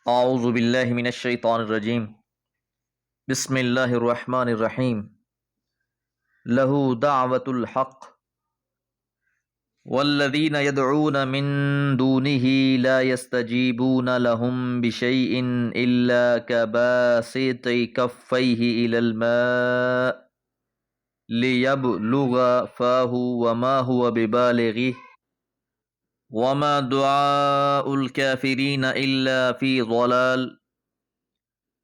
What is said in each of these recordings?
اعوذ باللہ من الشیطان الرجیم بسم اللہ الرحمن الرحیم لہ دعوت الحق والذین يدعون من دونہ لا يستجیبون لهم بشیء الا کباسط کفیہ الی الماء لیبلغ فاہ وما هو ببالغہ وما دعاء الکافرین الا فی ضلال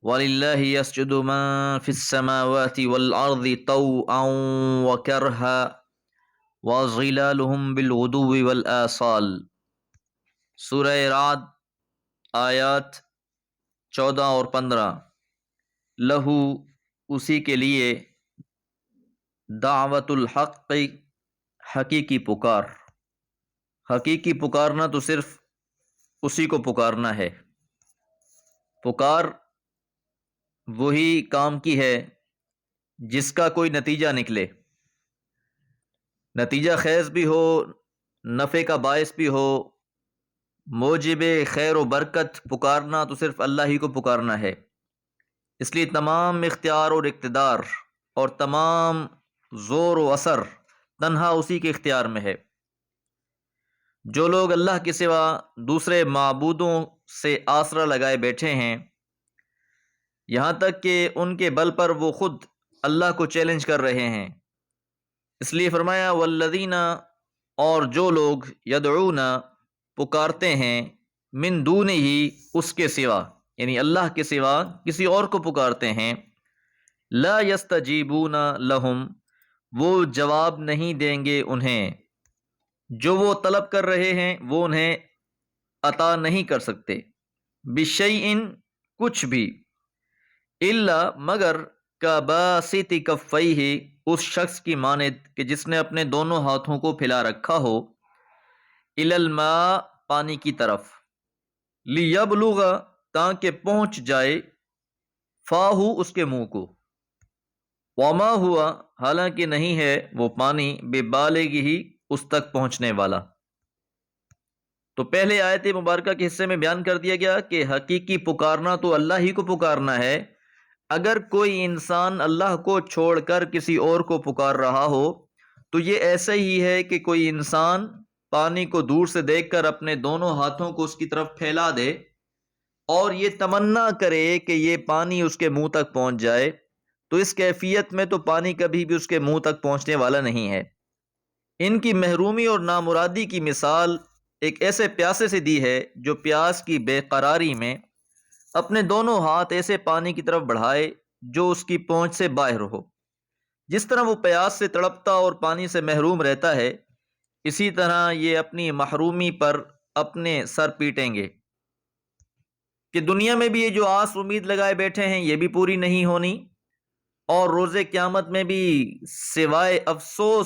وَلِلَّهِ يَسْجُدُ مَن فِي السَّمَاوَاتِ وَالْأَرْضِ طَوْعًا وَكَرْهًا وَظِلَالُهُم بِالْغُدُوِّ وَالْآصَالِ۔ سورہ رعد آیات 14 اور 15۔ لہو اسی کے لیے، دعوت الحق حقیقی پکار۔ حقیقی پکارنا تو صرف اسی کو پکارنا ہے۔ پکار وہی کام کی ہے جس کا کوئی نتیجہ نکلے، نتیجہ خیز بھی ہو، نفع کا باعث بھی ہو، موجب خیر و برکت۔ پکارنا تو صرف اللہ ہی کو پکارنا ہے، اس لیے تمام اختیار اور اقتدار اور تمام زور و اثر تنہا اسی کے اختیار میں ہے۔ جو لوگ اللہ کے سوا دوسرے معبودوں سے آسرا لگائے بیٹھے ہیں، یہاں تک کہ ان کے بل پر وہ خود اللہ کو چیلنج کر رہے ہیں، اس لیے فرمایا والذین، اور جو لوگ یدعون پکارتے ہیں، من دونہ اس کے سوا، یعنی اللہ کے سوا کسی اور کو پکارتے ہیں، لا یستجیبون لہم، وہ جواب نہیں دیں گے انہیں، جو وہ طلب کر رہے ہیں وہ انہیں عطا نہیں کر سکتے، بشیء کچھ بھی، الا مگر کباسط کفیہ اس شخص کی مانند کہ جس نے اپنے دونوں ہاتھوں کو پھیلا رکھا ہو، الی الماء پانی کی طرف، لیبلغ تاکہ پہنچ جائے، فاہ اس کے منہ کو، وما ہوا حالانکہ نہیں ہے وہ پانی، ببالغہ اس تک پہنچنے والا۔ تو پہلے آیت مبارکہ کے حصے میں بیان کر دیا گیا کہ حقیقی پکارنا تو اللہ ہی کو پکارنا ہے۔ اگر کوئی انسان اللہ کو چھوڑ کر کسی اور کو پکار رہا ہو تو یہ ایسا ہی ہے کہ کوئی انسان پانی کو دور سے دیکھ کر اپنے دونوں ہاتھوں کو اس کی طرف پھیلا دے اور یہ تمنا کرے کہ یہ پانی اس کے منہ تک پہنچ جائے، تو اس کیفیت میں تو پانی کبھی بھی اس کے منہ تک پہنچنے والا نہیں ہے۔ ان کی محرومی اور نامرادی کی مثال ایک ایسے پیاسے سے دی ہے جو پیاس کی بے قراری میں اپنے دونوں ہاتھ ایسے پانی کی طرف بڑھائے جو اس کی پہنچ سے باہر ہو۔ جس طرح وہ پیاس سے تڑپتا اور پانی سے محروم رہتا ہے، اسی طرح یہ اپنی محرومی پر اپنے سر پیٹیں گے کہ دنیا میں بھی یہ جو آس امید لگائے بیٹھے ہیں یہ بھی پوری نہیں ہونی، اور روز قیامت میں بھی سوائے افسوس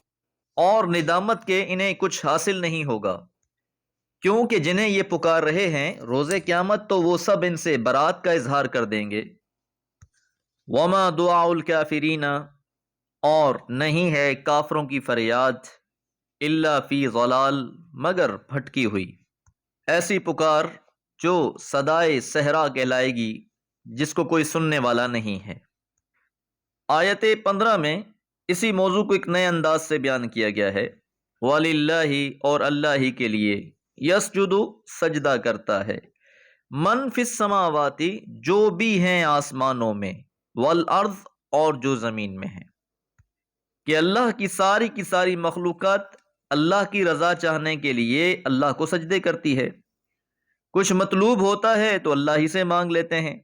اور ندامت کے انہیں کچھ حاصل نہیں ہوگا، کیونکہ جنہیں یہ پکار رہے ہیں روز قیامت تو وہ سب ان سے برات کا اظہار کر دیں گے۔ وما دعاء الکافرین، اور نہیں ہے کافروں کی فریاد، الا فی ضلال مگر بھٹکی ہوئی، ایسی پکار جو صدائے صحرا کہلائے گی جس کو کوئی سننے والا نہیں ہے۔ آیت 15 میں اسی موضوع کو ایک نئے انداز سے بیان کیا گیا ہے۔ وَلِلَّهِ، اور اللہ ہی کے لیے، یسجد سجدہ کرتا ہے، من فی السماوات جو بھی ہیں آسمانوں میں، والارض اور جو زمین میں ہیں، کہ اللہ کی ساری مخلوقات اللہ کی رضا چاہنے کے لیے اللہ کو سجدے کرتی ہے۔ کچھ مطلوب ہوتا ہے تو اللہ ہی سے مانگ لیتے ہیں۔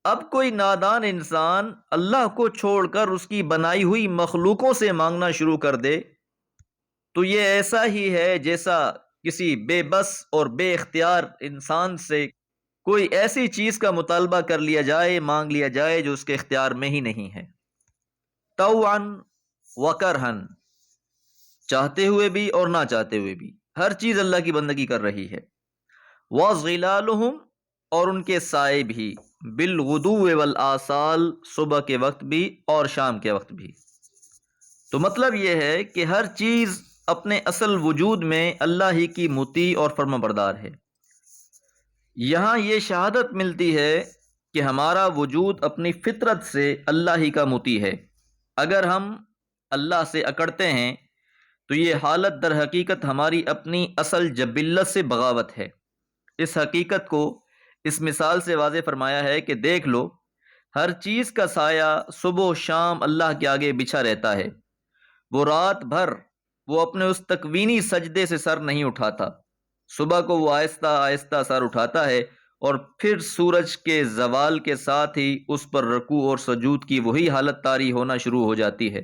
اب کوئی نادان انسان اللہ کو چھوڑ کر اس کی بنائی ہوئی مخلوقوں سے مانگنا شروع کر دے تو یہ ایسا ہی ہے جیسا کسی بے بس اور بے اختیار انسان سے کوئی ایسی چیز کا مطالبہ کر لیا جائے، مانگ لیا جائے جو اس کے اختیار میں ہی نہیں ہے۔ طوعا وکرہن، چاہتے ہوئے بھی اور نہ چاہتے ہوئے بھی ہر چیز اللہ کی بندگی کر رہی ہے۔ وظلالہم، اور ان کے سائے بھی، بالغدو والآصال، صبح کے وقت بھی اور شام کے وقت بھی۔ تو مطلب یہ ہے کہ ہر چیز اپنے اصل وجود میں اللہ ہی کی مطیع اور فرما بردار ہے۔ یہاں یہ شہادت ملتی ہے کہ ہمارا وجود اپنی فطرت سے اللہ ہی کا مطیع ہے۔ اگر ہم اللہ سے اکڑتے ہیں تو یہ حالت در حقیقت ہماری اپنی اصل جبلت سے بغاوت ہے۔ اس حقیقت کو اس مثال سے واضح فرمایا ہے کہ دیکھ لو، ہر چیز کا سایہ صبح و شام اللہ کے آگے بچھا رہتا ہے، وہ رات بھر وہ اپنے اس تکوینی سجدے سے سر نہیں اٹھاتا۔ صبح کو وہ آہستہ آہستہ سر اٹھاتا ہے اور پھر سورج کے زوال کے ساتھ ہی اس پر رکوع اور سجود کی وہی حالت طاری ہونا شروع ہو جاتی ہے۔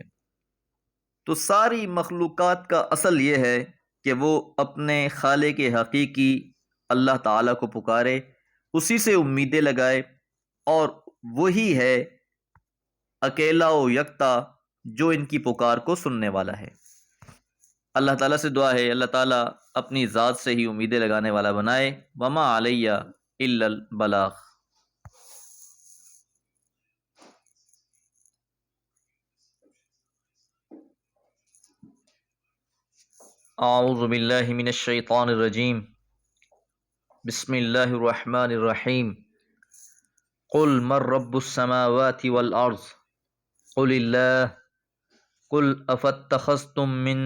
تو ساری مخلوقات کا اصل یہ ہے کہ وہ اپنے خالق حقیقی اللہ تعالیٰ کو پکارے، اسی سے امیدیں لگائے، اور وہی ہے اکیلا و یکتا جو ان کی پکار کو سننے والا ہے۔ اللہ تعالیٰ سے دعا ہے اللہ تعالیٰ اپنی ذات سے ہی امیدیں لگانے والا بنائے۔ وما علیہ الا البلاغ۔ اعوذ باللہ من الشیطان الرجیم، بسم اللہ الرحمن الرحیم۔ قل من رب السماوات والارض قل اللہ قل افاتخذتم من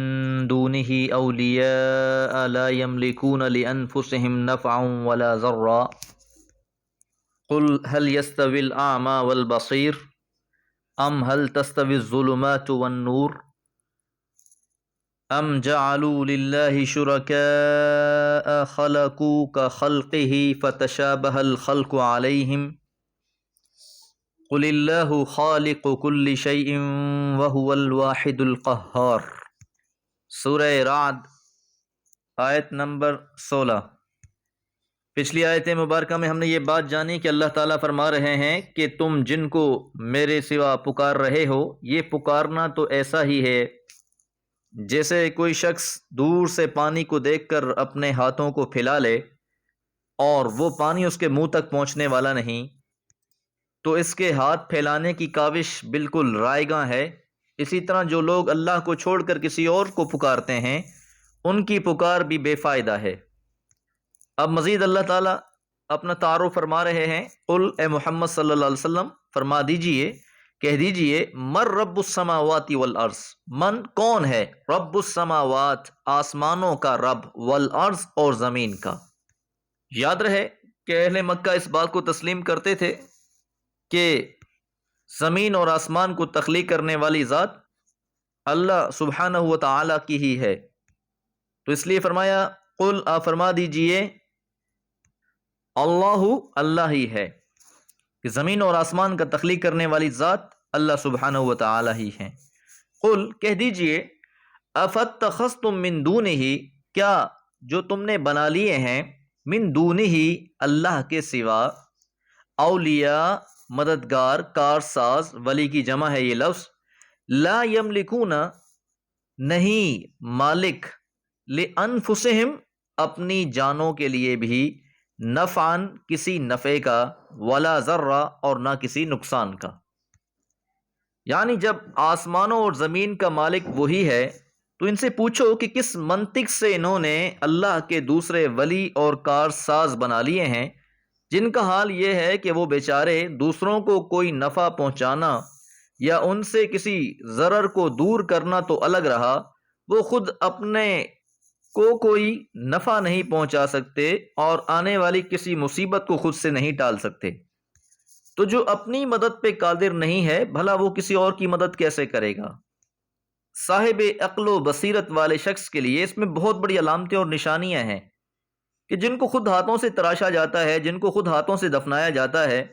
دونه اولیاء لا يملكون لانفسهم نفعا ولا ضرا قل هل يستوي الاعمى والبصير ام هل تستوي الظلمات والنور ام جعلوا لله شركاء خلقوا كخلقه فتشابه الخلق عليهم قل اللہ خالق کل شیء وہو الواحد القہار۔ سورہ رعد آیت نمبر 16۔ پچھلی آیت مبارکہ میں ہم نے یہ بات جانی کہ اللہ تعالیٰ فرما رہے ہیں کہ تم جن کو میرے سوا پکار رہے ہو، یہ پکارنا تو ایسا ہی ہے جیسے کوئی شخص دور سے پانی کو دیکھ کر اپنے ہاتھوں کو پھیلا لے اور وہ پانی اس کے منہ تک پہنچنے والا نہیں، تو اس کے ہاتھ پھیلانے کی کاوش بالکل رائیگاں ہے۔ اسی طرح جو لوگ اللہ کو چھوڑ کر کسی اور کو پکارتے ہیں، ان کی پکار بھی بے فائدہ ہے۔ اب مزید اللہ تعالیٰ اپنا تعارف فرما رہے ہیں۔ قل اے محمد صلی اللہ علیہ وسلم فرما دیجئے، کہہ دیجئے، من رب السماوات والارض، من کون ہے، رب السماوات آسمانوں کا رب، والارض اور زمین کا۔ یاد رہے کہ اہل مکہ اس بات کو تسلیم کرتے تھے کہ زمین اور آسمان کو تخلیق کرنے والی ذات اللہ سبحانہ و تعالی کی ہی ہے، تو اس لیے فرمایا قل آپ فرما دیجئے اللہ اللہ ہی ہے، کہ زمین اور آسمان کا تخلیق کرنے والی ذات اللہ سبحانہ و تعالی ہی ہے۔ قل کہہ دیجئے افاتخذتم من دونہ، کیا جو تم نے بنا لیے ہیں، من دونہ اللہ کے سوا، اولیاء مددگار، کارساز، ولی کی جمع ہے یہ لفظ، لا یملکون نہیں مالک، لانفسہم اپنی جانوں کے لیے بھی، نفعاً کسی نفع کا، ولا ضرا اور نہ کسی نقصان کا۔ یعنی جب آسمانوں اور زمین کا مالک وہی ہے تو ان سے پوچھو کہ کس منطق سے انہوں نے اللہ کے دوسرے ولی اور کارساز بنا لیے ہیں، جن کا حال یہ ہے کہ وہ بیچارے دوسروں کو کوئی نفع پہنچانا یا ان سے کسی ضرر کو دور کرنا تو الگ رہا، وہ خود اپنے کو کوئی نفع نہیں پہنچا سکتے اور آنے والی کسی مصیبت کو خود سے نہیں ٹال سکتے۔ تو جو اپنی مدد پہ قادر نہیں ہے، بھلا وہ کسی اور کی مدد کیسے کرے گا؟ صاحب عقل و بصیرت والے شخص کے لیے اس میں بہت بڑی علامتیں اور نشانیاں ہیں کہ جن کو خود ہاتھوں سے تراشا جاتا ہے، جن کو خود ہاتھوں سے دفنایا جاتا ہے،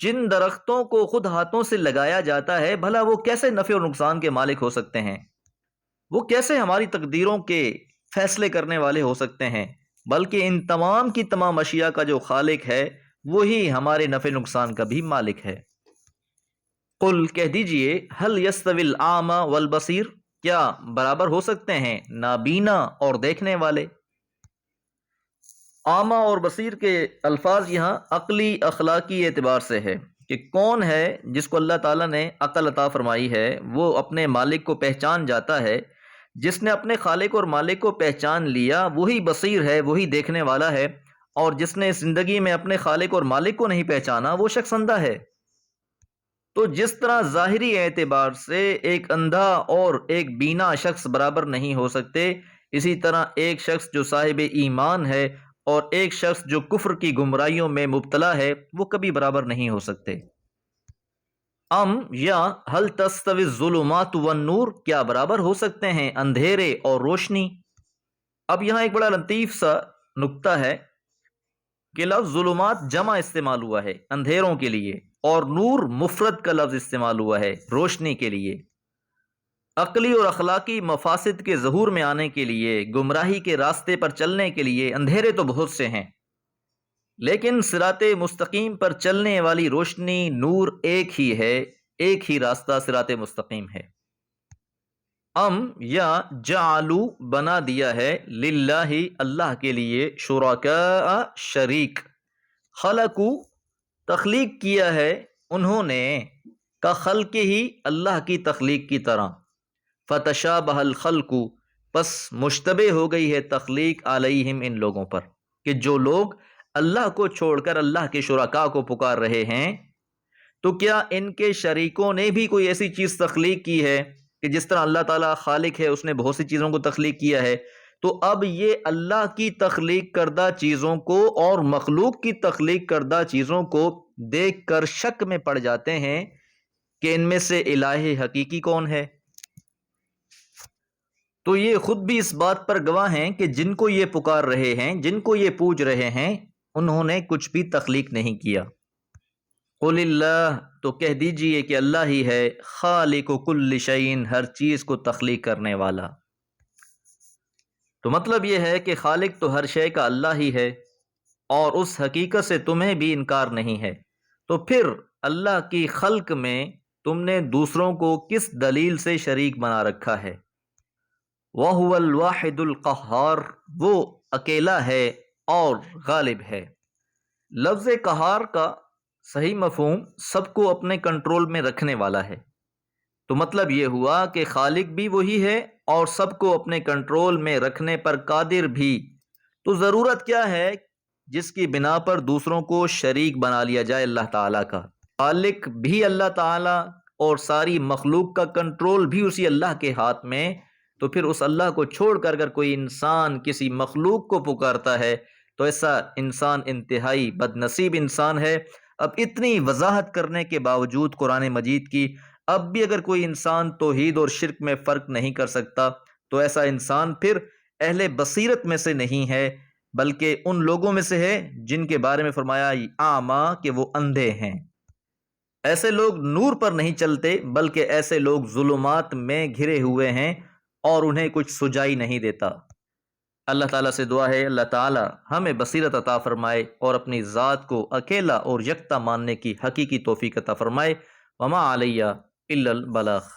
جن درختوں کو خود ہاتھوں سے لگایا جاتا ہے، بھلا وہ کیسے نفع اور نقصان کے مالک ہو سکتے ہیں؟ وہ کیسے ہماری تقدیروں کے فیصلے کرنے والے ہو سکتے ہیں؟ بلکہ ان تمام کی تمام اشیاء کا جو خالق ہے وہی ہمارے نفع نقصان کا بھی مالک ہے۔ قل کہہ دیجئے هل يستوي الاعمى والبصير، کیا برابر ہو سکتے ہیں نابینا اور دیکھنے والے؟ اعمیٰ اور بصیر کے الفاظ یہاں عقلی اخلاقی اعتبار سے ہے کہ کون ہے جس کو اللہ تعالیٰ نے عقل عطا فرمائی ہے، وہ اپنے مالک کو پہچان جاتا ہے۔ جس نے اپنے خالق اور مالک کو پہچان لیا وہی بصیر ہے، وہی دیکھنے والا ہے۔ اور جس نے زندگی میں اپنے خالق اور مالک کو نہیں پہچانا وہ شخص اندھا ہے۔ تو جس طرح ظاہری اعتبار سے ایک اندھا اور ایک بینا شخص برابر نہیں ہو سکتے، اسی طرح ایک شخص جو صاحب ایمان ہے اور ایک شخص جو کفر کی گمراہیوں میں مبتلا ہے وہ کبھی برابر نہیں ہو سکتے۔ یا حل تستوی الظلمات والنور، کیا برابر ہو سکتے ہیں اندھیرے اور روشنی؟ اب یہاں ایک بڑا لطیف سا نکتہ ہے کہ لفظ ظلمات جمع استعمال ہوا ہے اندھیروں کے لیے، اور نور مفرد کا لفظ استعمال ہوا ہے روشنی کے لیے۔ عقلی اور اخلاقی مفاسد کے ظہور میں آنے کے لیے، گمراہی کے راستے پر چلنے کے لیے اندھیرے تو بہت سے ہیں، لیکن صراط مستقیم پر چلنے والی روشنی نور ایک ہی ہے، ایک ہی راستہ صراط مستقیم ہے۔ یا جعلو بنا دیا ہے للہ اللہ کے لیے، شرکاء شریک، خلقو تخلیق کیا ہے انہوں نے، کا خلق ہی اللہ کی تخلیق کی طرح، فتشابہ الخلق پس مشتبہ ہو گئی ہے تخلیق علیہم ان لوگوں پر، کہ جو لوگ اللہ کو چھوڑ کر اللہ کے شرکاء کو پکار رہے ہیں، تو کیا ان کے شریکوں نے بھی کوئی ایسی چیز تخلیق کی ہے کہ جس طرح اللہ تعالیٰ خالق ہے، اس نے بہت سی چیزوں کو تخلیق کیا ہے، تو اب یہ اللہ کی تخلیق کردہ چیزوں کو اور مخلوق کی تخلیق کردہ چیزوں کو دیکھ کر شک میں پڑ جاتے ہیں کہ ان میں سے الہ حقیقی کون ہے۔ تو یہ خود بھی اس بات پر گواہ ہیں کہ جن کو یہ پکار رہے ہیں، جن کو یہ پوج رہے ہیں، انہوں نے کچھ بھی تخلیق نہیں کیا۔ قل اللہ، تو کہہ دیجئے کہ اللہ ہی ہے، خالق کل شیء، ہر چیز کو تخلیق کرنے والا۔ تو مطلب یہ ہے کہ خالق تو ہر شے کا اللہ ہی ہے، اور اس حقیقت سے تمہیں بھی انکار نہیں ہے، تو پھر اللہ کی خلق میں تم نے دوسروں کو کس دلیل سے شریک بنا رکھا ہے؟ وَهُوَ الْوَاحِدُ الْقَهَّارُ، وہ اکیلا ہے اور غالب ہے۔ لفظ قہار کا صحیح مفہوم سب کو اپنے کنٹرول میں رکھنے والا ہے، تو مطلب یہ ہوا کہ خالق بھی وہی ہے اور سب کو اپنے کنٹرول میں رکھنے پر قادر بھی، تو ضرورت کیا ہے جس کی بنا پر دوسروں کو شریک بنا لیا جائے اللہ تعالیٰ کا؟ خالق بھی اللہ تعالیٰ اور ساری مخلوق کا کنٹرول بھی اسی اللہ کے ہاتھ میں، تو پھر اس اللہ کو چھوڑ کر اگر کوئی انسان کسی مخلوق کو پکارتا ہے تو ایسا انسان انتہائی بد نصیب انسان ہے۔ اب اتنی وضاحت کرنے کے باوجود قرآن مجید کی، اب بھی اگر کوئی انسان توحید اور شرک میں فرق نہیں کر سکتا تو ایسا انسان پھر اہل بصیرت میں سے نہیں ہے، بلکہ ان لوگوں میں سے ہے جن کے بارے میں فرمایا اعمیٰ، کہ وہ اندھے ہیں۔ ایسے لوگ نور پر نہیں چلتے، بلکہ ایسے لوگ ظلمات میں گھرے ہوئے ہیں اور انہیں کچھ سجائی نہیں دیتا۔ اللہ تعالیٰ سے دعا ہے اللہ تعالیٰ ہمیں بصیرت عطا فرمائے اور اپنی ذات کو اکیلا اور یکتا ماننے کی حقیقی توفیق عطا فرمائے۔ وما علیہ الا البلاغ۔